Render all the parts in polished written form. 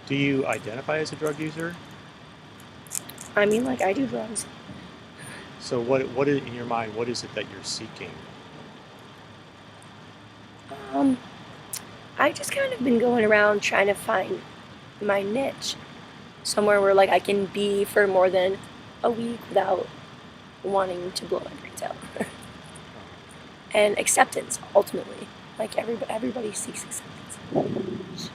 Do you identify as a drug user? I mean, like, I do drugs. So what is, in your mind, what is it that you're seeking? Um, I just kind of been going around trying to find my niche. Somewhere where, like, I can be for more than a week without wanting to blow my brains out. And acceptance, ultimately. Like, everybody seeks acceptance.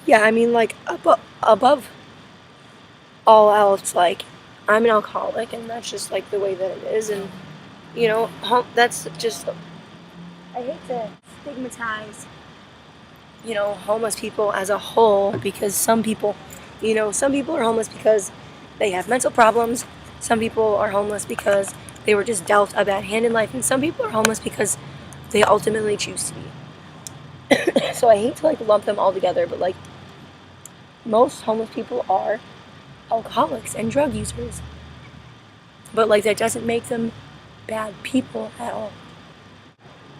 Yeah, I mean, like, above all else, like, I'm an alcoholic, and that's just, like, the way that it is. And, that's just, I hate to stigmatize, homeless people as a whole, because some people are homeless because they have mental problems. Some people are homeless because they were just dealt a bad hand in life. And some people are homeless because they ultimately choose to be. So I hate to, like, lump them all together, but, like, most homeless people are alcoholics and drug users. But, like, that doesn't make them bad people at all.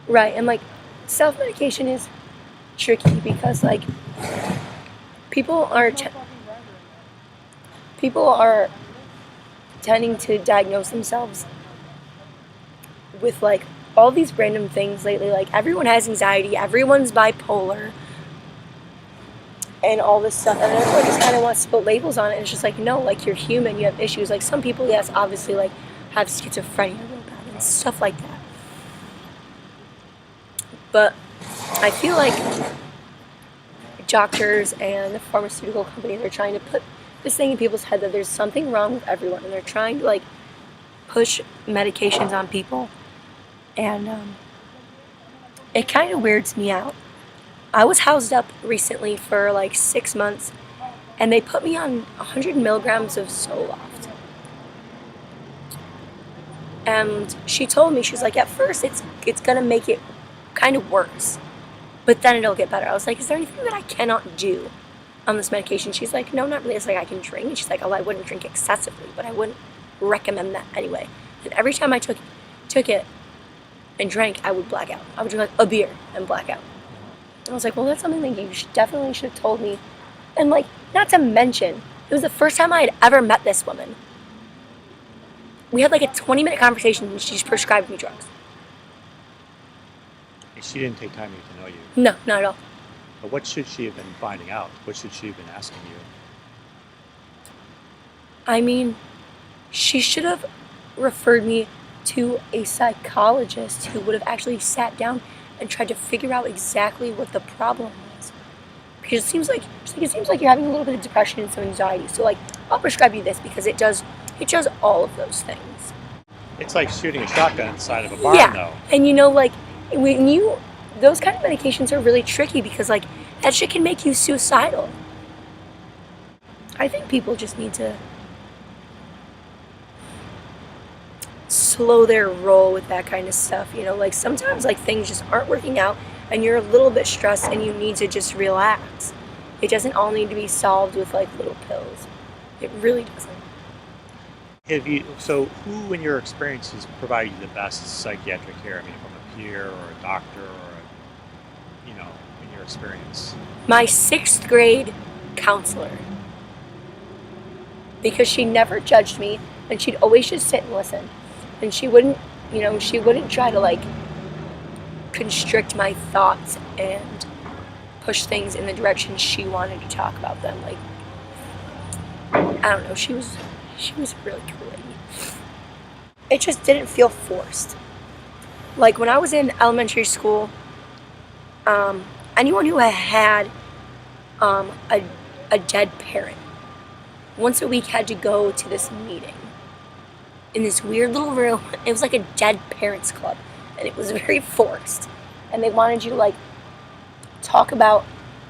Right, and, like, self-medication is tricky because, like, people are people are tending to diagnose themselves with, like, all these random things lately. Like, everyone has anxiety, everyone's bipolar, and all this stuff, and everyone just kind of wants to put labels on it. And it's just like, no, like, you're human, you have issues. Like, some people, yes, obviously, like, have schizophrenia real bad and stuff like that. But I feel like doctors and the pharmaceutical companies are trying to put this thing in people's head that there's something wrong with everyone, and they're trying to, like, push medications on people, and it kind of weirds me out. I was housed up recently for like 6 months, and they put me on 100 milligrams of Zoloft. And she told me, she's like, at first it's gonna make it kind of worse, but then it'll get better. I was like, is there anything that I cannot do on this medication? She's like, no, not really. It's like, I can drink. And she's like, oh, I wouldn't drink excessively, but I wouldn't recommend that anyway. And every time I took it and drank, I would black out. I would drink, like, a beer and black out. And I was like, well, that's something that you definitely should have told me. And, like, not to mention, it was the first time I had ever met this woman. We had like a 20-minute conversation, and she just prescribed me drugs. And she didn't take time to get to know you. No, not at all. But what should she have been finding out? What should she have been asking you? I mean, she should have referred me to a psychologist who would have actually sat down and tried to figure out exactly what the problem was. Because it seems like you're having a little bit of depression and some anxiety. So, like, I'll prescribe you this because it does all of those things. It's like shooting a shotgun inside of a barn, though. And like, those kind of medications are really tricky because, like, that shit can make you suicidal. I think people just need to slow their roll with that kind of stuff. Like, sometimes, like, things just aren't working out and you're a little bit stressed and you need to just relax. It doesn't all need to be solved with, like, little pills. It really doesn't. So who in your experience has provided you the best psychiatric care? I mean, from a peer or a doctor or in your experience? My 6th grade counselor. Because she never judged me, and she'd always just sit and listen. And she wouldn't try to, like, constrict my thoughts and push things in the direction she wanted to talk about them. Like, I don't know, she was a really cool lady. It just didn't feel forced. Like, when I was in elementary school, anyone who had a dead parent once a week had to go to this meeting in this weird little room. It was like a dead parents club, and it was very forced. And they wanted you to, like, talk about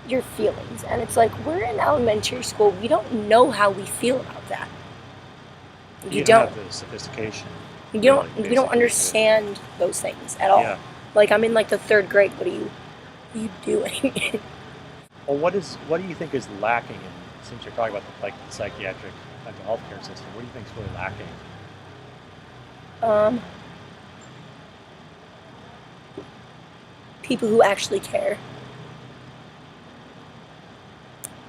your feelings. And it's like, we're in elementary school. We don't know how we feel about that. You don't have the sophistication. We don't understand those things at all. Yeah. Like, I'm in, like, the 3rd grade. What are you doing? Well, what do you think is lacking since you're talking about the psychiatric mental health care system? What do you think is really lacking? People who actually care.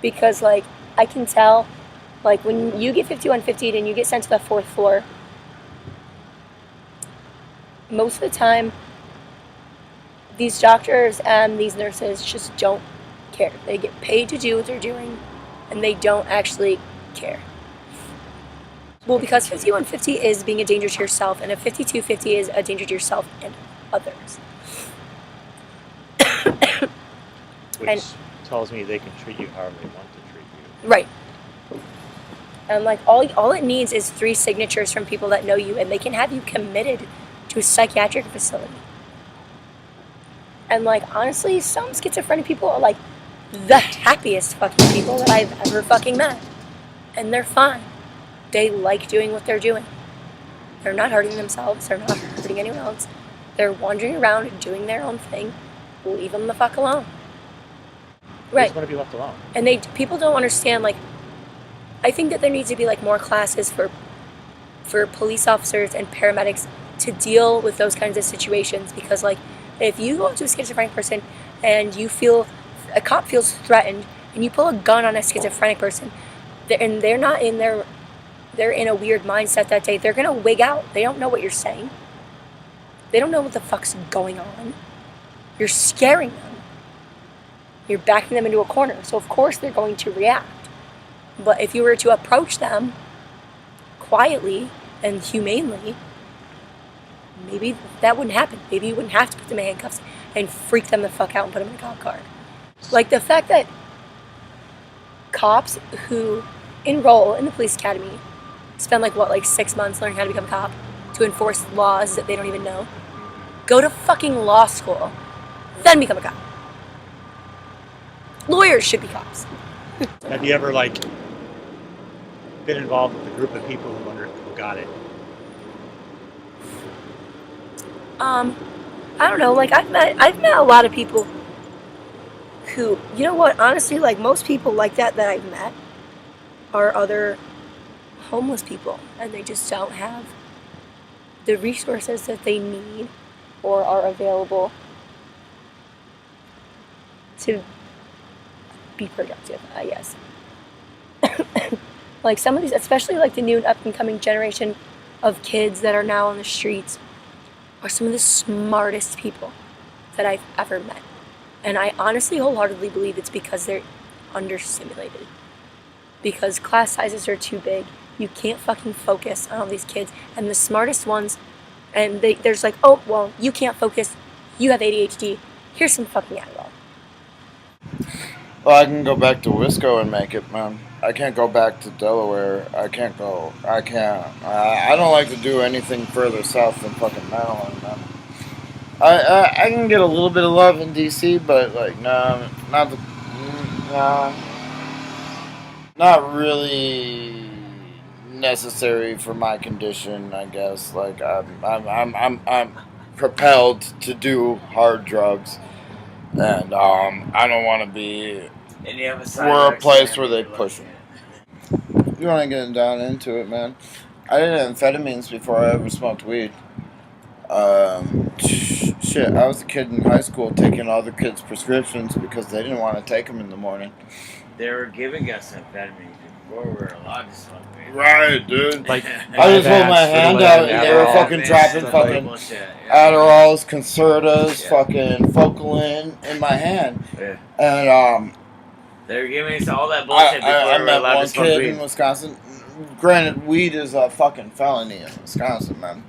because like I can tell, like when you get 5150 and you get sent to the 4th floor, most of the time these doctors and these nurses just don't care. They get paid to do what they're doing, and they don't actually care. Well, because 5150 is being a danger to yourself, and a 5250 is a danger to yourself and others. Which And- tells me they can treat you however they want to treat you. Right. And like all it needs is 3 signatures from people that know you, and they can have you committed to a psychiatric facility. And like honestly, some schizophrenic people are like the happiest fucking people that I've ever fucking met. And they're fine. They like doing what they're doing. They're not hurting themselves, they're not hurting anyone else. They're wandering around and doing their own thing. Leave them the fuck alone. They Right. just want to be left alone. And people don't understand, like, I think that there needs to be like more classes for police officers and paramedics to deal with those kinds of situations, because like if you go up to a schizophrenic person and a cop feels threatened and you pull a gun on a schizophrenic person, and they're in a weird mindset that day, they're gonna wig out. They don't know what you're saying. They don't know what the fuck's going on. You're scaring them. You're backing them into a corner. So of course they're going to react. But if you were to approach them quietly and humanely, maybe that wouldn't happen. Maybe you wouldn't have to put them in handcuffs and freak them the fuck out and put them in a cop car. Like the fact that cops who enroll in the police academy spend like 6 months learning how to become a cop to enforce laws that they don't even know. Go to fucking law school, then become a cop. Lawyers should be cops. Have you ever like been involved with a group of people who got it? I don't know, like I've met a lot of people who, you know what, honestly, like most people like that I've met are other homeless people, and they just don't have the resources that they need or are available to be productive, I guess. Like some of these, especially like the new and up and coming generation of kids that are now on the streets, are some of the smartest people that I've ever met. And I honestly wholeheartedly believe it's because they're understimulated. Because class sizes are too big. You can't fucking focus on all these kids. And the smartest ones, and there's like, oh, well, you can't focus. You have ADHD. Here's some fucking Adderall. Well, I can go back to Wisco and make it, man. I can't go back to Delaware. I can't. I don't like to do anything further south than fucking Maryland, man. I can get a little bit of love in D.C., but like, nah, not really necessary for my condition, I guess. Like, I'm propelled to do hard drugs, and I don't want to be. We're a place where they push me. You want to get down into it, man. I did amphetamines before I ever smoked weed. Shit, I was a kid in high school taking other kids' prescriptions because they didn't want to take them in the morning. They were giving us amphetamines before we were allowed to smoke weed. Right, dude. Like I just hold my hand out and they were fucking dropping fucking Adderalls, Concertas, fucking Focalin in my hand. Yeah. And they were giving us all that bullshit before I we were met allowed one to smoke kid weed. in Wisconsin. Granted, weed is a fucking felony in Wisconsin, man.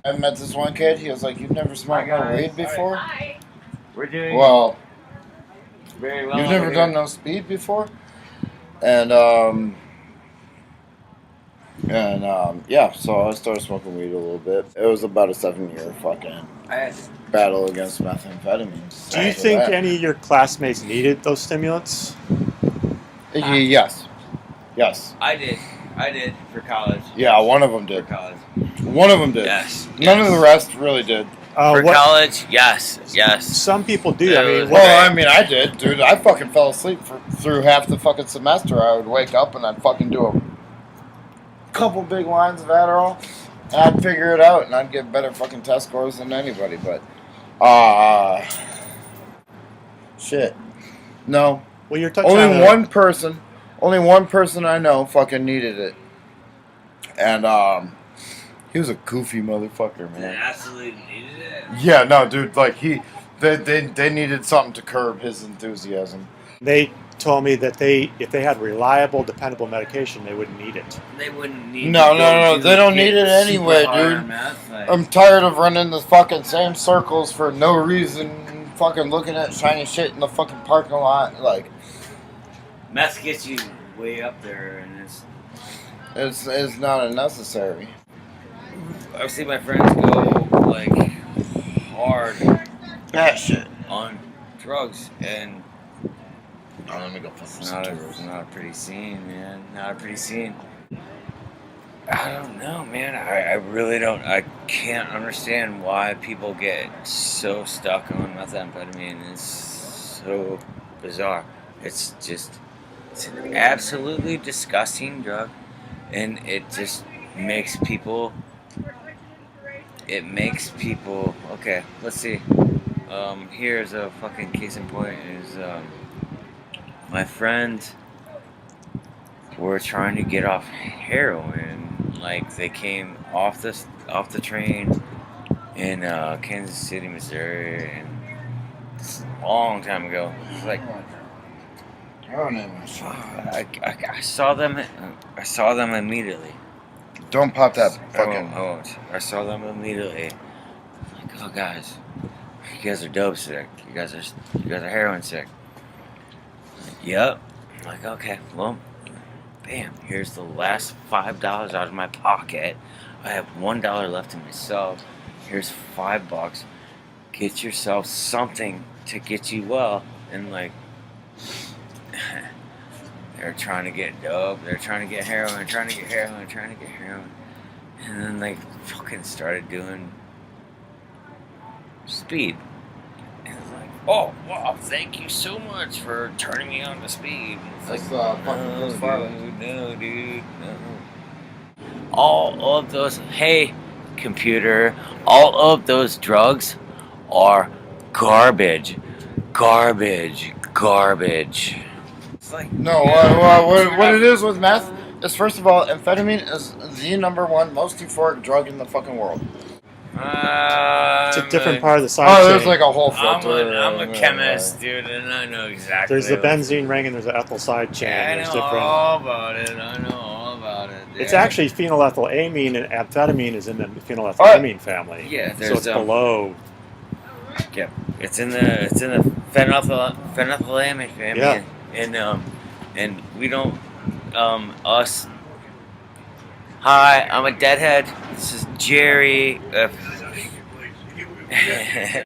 I met this one kid. He was like, "You've never smoked no weed before?" Hi. We're doing Well, very well. you've never over done here. no speed before? And yeah, so I started smoking weed a little bit. It was about a 7-year fucking battle against methamphetamines. Do you think any of your classmates needed those stimulants? Yes. Yes. I did for college. Yeah, one of them For did. college. One of them did. Yes. None of the rest really did. For college, yes. Some people do. Yeah, I mean, it was- Well, I mean, I did, dude. I fucking fell asleep through half the fucking semester. I would wake up and I'd fucking do a couple big lines of Adderall, and I'd figure it out, and I'd get better fucking test scores than anybody. But, shit. No. Well, you're Only one person I know fucking needed it, and he was a goofy motherfucker, They man. absolutely needed it. Yeah, no, dude, like they needed something to curb his enthusiasm. They told me that if they had reliable, dependable medication, they wouldn't need it. They wouldn't need No, to go they don't need it get anyway, super high dude. on meth, like, I'm tired of running the fucking same circles for no reason, fucking looking at shiny shit in the fucking parking lot, like. meth gets you way up there, and It's not unnecessary. I've seen my friends go like hard That shit. on drugs, and Oh, let me go put it's not a pretty scene, man. Not a pretty scene. I don't know, man. I really don't. I can't understand why people get so stuck on methamphetamine. It's so bizarre. It's an absolutely disgusting drug, and it just makes people. It makes people. Okay, let's see. Here's a fucking case in point. Is my friends were trying to get off heroin. Like they came off the train in Kansas City, Missouri, and a long time ago. Like I saw them. I saw them immediately. Don't pop that fucking. I won't. I saw them immediately. Like, oh guys, you guys are dope sick. You guys are heroin sick. Like, yep. I'm like, okay, well, bam. Here's the last $5 out of my pocket. I have $1 left in myself. Here's $5. Get yourself something to get you well. And like, they're trying to get dope. They're trying to get heroin. Trying to get heroin. And then they fucking started doing speed. And it's like, oh, wow, thank you so much for turning me on to speed. It's That's like, fucking no, dude. All of those, hey, computer, all of those drugs are garbage. It's like, No, what it is with meth is, first of all, amphetamine is the number one most euphoric drug in the fucking world. It's a different part of the side Oh, chain. there's like a whole I'm filter. a chemist, dude, and I know exactly. There's the benzene ring and there's the ethyl side chain. Yeah, I There's know different. all about it. I know all about it. It's yeah. actually phenylethylamine, and amphetamine is in the phenylethylamine family. Yeah, so there's, it's below. Yep, it's in the phenylethylamine family. Yeah. And we don't us. Hi, I'm a deadhead. This is Jerry.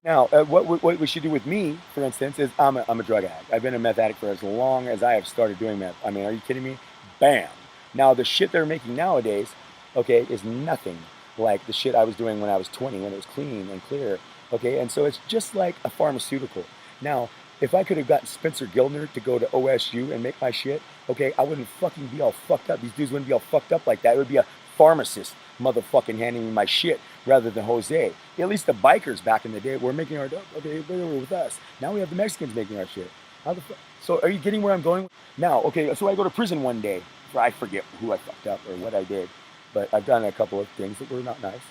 Now, what we should do with me, for instance, is I'm a drug addict. I've been a meth addict for as long as I have started doing meth. I mean, are you kidding me? Bam. Now, the shit they're making nowadays, okay, is nothing like the shit I was doing when I was 20, when it was clean and clear, okay? And so it's just like a pharmaceutical. Now, if I could have gotten Spencer Gildner to go to OSU and make my shit, okay, I wouldn't fucking be all fucked up. These dudes wouldn't be all fucked up like that. It would be a pharmacist motherfucking handing me my shit rather than Jose. At least the bikers back in the day were making our dope. Okay, they were with us. Now we have the Mexicans making our shit. How the fuck? So are you getting where I'm going? Now, okay, so I go to prison one day. I forget who I fucked up or what I did, but I've done a couple of things that were not nice.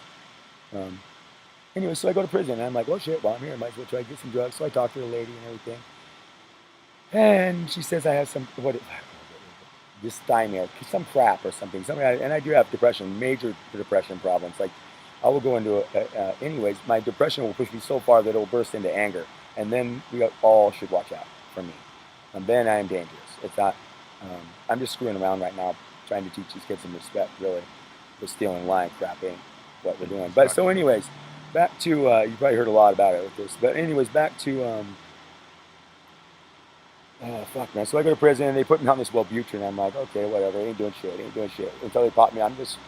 Anyway, so I go to prison and I'm like, well, shit, while I'm here, I might as well try to get some drugs. So I talk to the lady and everything. And she says I have some, dysthymia, some crap or something. And I do have depression, major depression problems. Like, I will go into, anyways, my depression will push me so far that it will burst into anger. And then we all should watch out for me. And then I am dangerous. It's not, I'm just screwing around right now, trying to teach these kids some respect, really. The stealing, lying, crap ain't what we're doing. But so anyways, back to, you probably heard a lot about it with this. But anyways, back to, oh, fuck, man. So I go to prison, and they put me on this Wellbutrin. I'm like, okay, whatever. Ain't doing shit. Until they pop me. I'm just,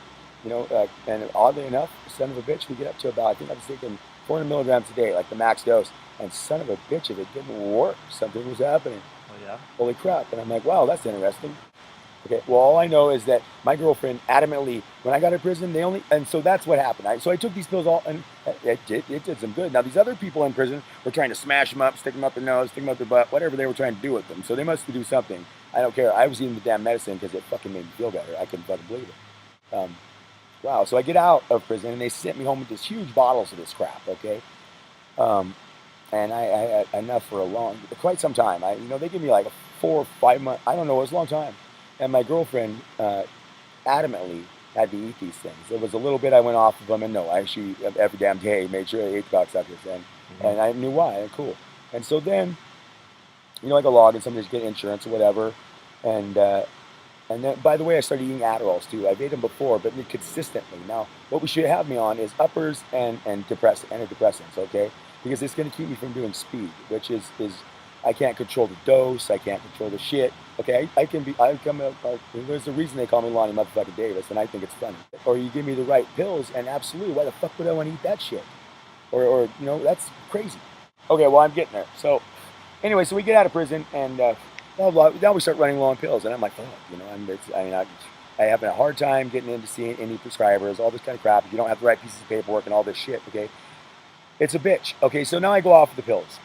and oddly enough, son of a bitch, we get up to about, I think I was taking 400 milligrams a day, like the max dose. And son of a bitch, if it didn't work, something was happening. Oh, yeah? Holy crap. And I'm like, wow, that's interesting. Okay, well, all I know is that my girlfriend adamantly, when I got out of prison, and so that's what happened. So I took these pills and it did some good. Now, these other people in prison were trying to smash them up, stick them up their nose, stick them up their butt, whatever they were trying to do with them. So they must do something. I don't care. I was eating the damn medicine because it fucking made me feel better. I couldn't fucking believe it. Wow, so I get out of prison and they sent me home with these huge bottles of this crap, okay? And I had enough for quite some time. They give me like a 4 or 5 month, I don't know, it was a long time. And my girlfriend adamantly had to eat these things. There was a little bit I went off of them, and no, I actually every damn day made sure I ate the cocksuckers, and I knew why. Cool. And so then, like a log, and somebody just get insurance or whatever, and then, by the way, I started eating Adderalls too. I've ate them before, but consistently. Now, what we should have me on is uppers and antidepressants, okay? Because it's going to keep me from doing speed, which is I can't control the dose, I can't control the shit. Okay, there's a reason they call me Lonnie motherfucking Davis, and I think it's funny. Or you give me the right pills, and absolutely, why the fuck would I want to eat that shit? Or that's crazy. Okay, well, I'm getting there. So, anyway, so we get out of prison, and now we start running low on pills, and I'm like, I have a hard time getting into seeing any prescribers, all this kind of crap. If you don't have the right pieces of paperwork and all this shit, okay, it's a bitch. Okay, so now I go off the pills.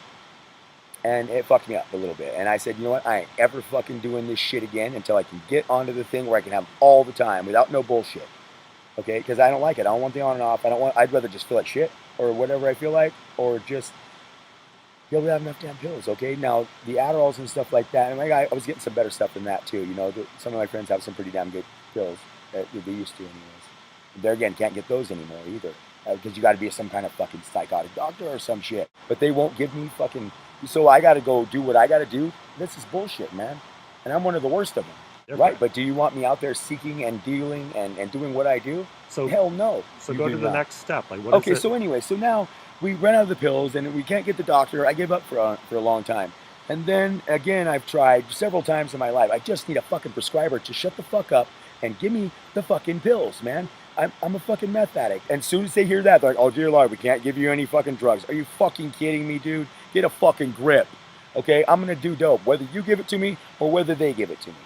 And it fucked me up a little bit. And I said, you know what? I ain't ever fucking doing this shit again until I can get onto the thing where I can have all the time without no bullshit. Okay? Because I don't like it. I don't want the on and off. I'd rather just feel like shit or whatever I feel like, or just be able to have enough damn pills. Okay? Now, the Adderalls and stuff like that, and I was getting some better stuff than that too. Some of my friends have some pretty damn good pills. They used to, anyways. There again, can't get those anymore either. Because you got to be some kind of fucking psychotic doctor or some shit. But they won't give me fucking. So I got to go do what I got to do. This is bullshit, man. And I'm one of the worst of them. They're right? bad. But do you want me out there seeking and dealing and doing what I do? So hell no. So go to the next step. Like, what is okay, it? so anyway, so now we run out of the pills and we can't get the doctor. I gave up for a long time. And then again, I've tried several times in my life. I just need a fucking prescriber to shut the fuck up and give me the fucking pills, man. I'm a fucking meth addict. And as soon as they hear that, they're like, oh, dear Lord, we can't give you any fucking drugs. Are you fucking kidding me, dude? Get a fucking grip. Okay, I'm going to do dope, whether you give it to me or whether they give it to me.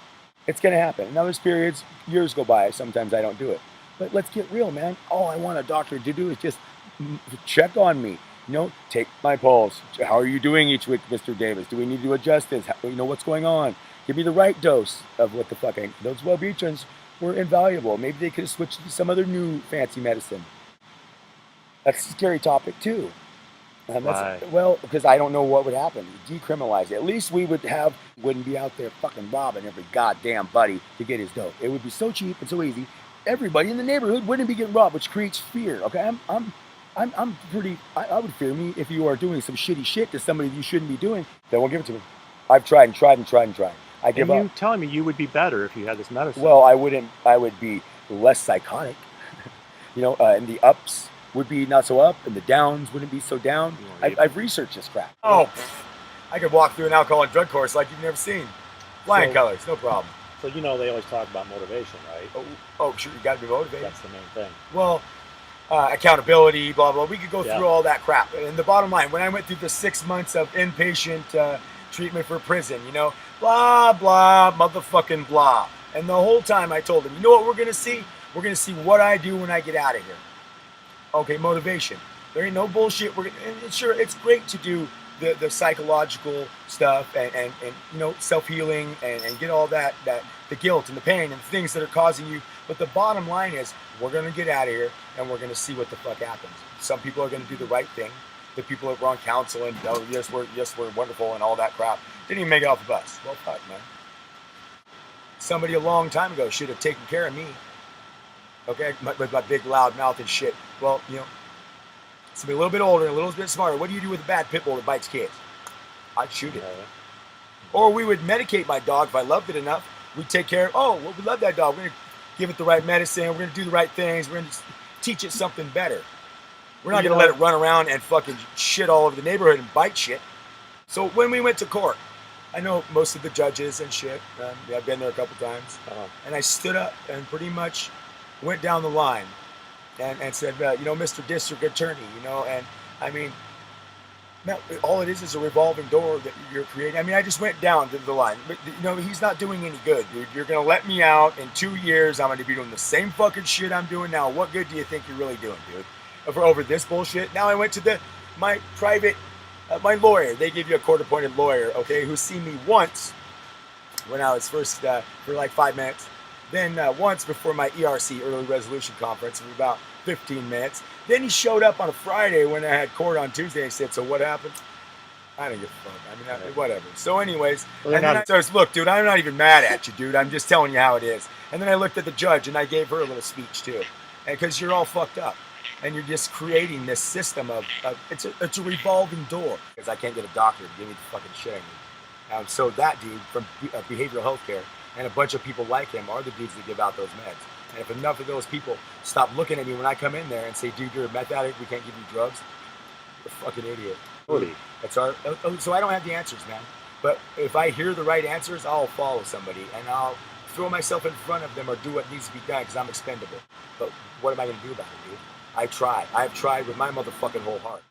It's going to happen. Now, there's periods, years go by. Sometimes I don't do it. But let's get real, man. All I want a doctor to do is just check on me. Take my pulse. How are you doing each week, Mr. Davis? Do we need to adjust this? What's going on? Give me the right dose of what the fuck those Wellbutrins were invaluable. Maybe they could have switched to some other new fancy medicine. That's a scary topic too. Why? Well, because I don't know what would happen. Decriminalize it. At least we wouldn't be out there fucking robbing every goddamn buddy to get his dope. It would be so cheap and so easy. Everybody in the neighborhood wouldn't be getting robbed, which creates fear. Okay, I would fear me if you are doing some shitty shit to somebody you shouldn't be doing. They won't give it to me. I've tried and tried and tried and tried. I give up. And you telling me you would be better if you had this medicine? Well, I wouldn't. I would be less psychotic. And the ups would be not so up, and the downs wouldn't be so down. I've researched this crap. Oh, I could walk through an alcohol and drug course like you've never seen. Flying colors, no problem. So they always talk about motivation, right? Oh, sure, you got to be motivated. That's the main thing. Well, accountability, blah blah. We could go through all that crap. And the bottom line, when I went through the 6 months of inpatient treatment for prison, blah blah, motherfucking blah. And the whole time I told him, you know what we're gonna see? We're gonna see what I do when I get out of here. Okay, motivation. There ain't no bullshit. Sure, it's great to do the psychological stuff and self-healing and get all that the guilt and the pain and the things that are causing you. But the bottom line is we're gonna get out of here and we're gonna see what the fuck happens. Some people are gonna do the right thing. The people that were on counsel and yes we're wonderful and all that crap didn't even make it off the bus. Well, fuck, man. Somebody a long time ago should have taken care of me. Okay, with my big loud mouth and shit. Well, somebody a little bit older, a little bit smarter. What do you do with a bad pit bull that bites kids? I'd shoot it. Or we would medicate my dog if I loved it enough. We'd take care of, we love that dog. We're going to give it the right medicine. We're going to do the right things. We're going to teach it something better. We're not going to let it run around and fucking shit all over the neighborhood and bite shit. So when we went to court, I know most of the judges and shit. I've been there a couple times. And I stood up and pretty much went down the line and said, Mr. District Attorney, and I mean, No, all it is a revolving door that you're creating. I mean, I just went down to the line, but you know, he's not doing any good, dude. You're gonna let me out in 2 years. I'm gonna be doing the same fucking shit I'm doing now. What good do you think you're really doing, dude? For over this bullshit. Now I went to my private, my lawyer. They give you a court-appointed lawyer, okay, who's seen me once when I was first for like 5 minutes, then once before my ERC early resolution conference for about 15 minutes. Then he showed up on a Friday when I had court on Tuesday. He said, "So what happened?" I don't give a fuck. I mean, whatever. So, anyways, Well, and then I says, "Look, dude, I'm not even mad at you, dude. I'm just telling you how it is." And then I looked at the judge and I gave her a little speech too, because you're all fucked up, and you're just creating this system of it's a revolving door. Because I can't get a doctor to give me the fucking shit I need. So that dude from behavioral health care and a bunch of people like him are the dudes that give out those meds. And if enough of those people stop looking at me when I come in there and say, "Dude, you're a meth addict, we can't give you drugs," you're a fucking idiot. Totally. So I don't have the answers, man. But if I hear the right answers, I'll follow somebody and I'll throw myself in front of them or do what needs to be done because I'm expendable. But what am I going to do about it, dude? I try. I've tried with my motherfucking whole heart.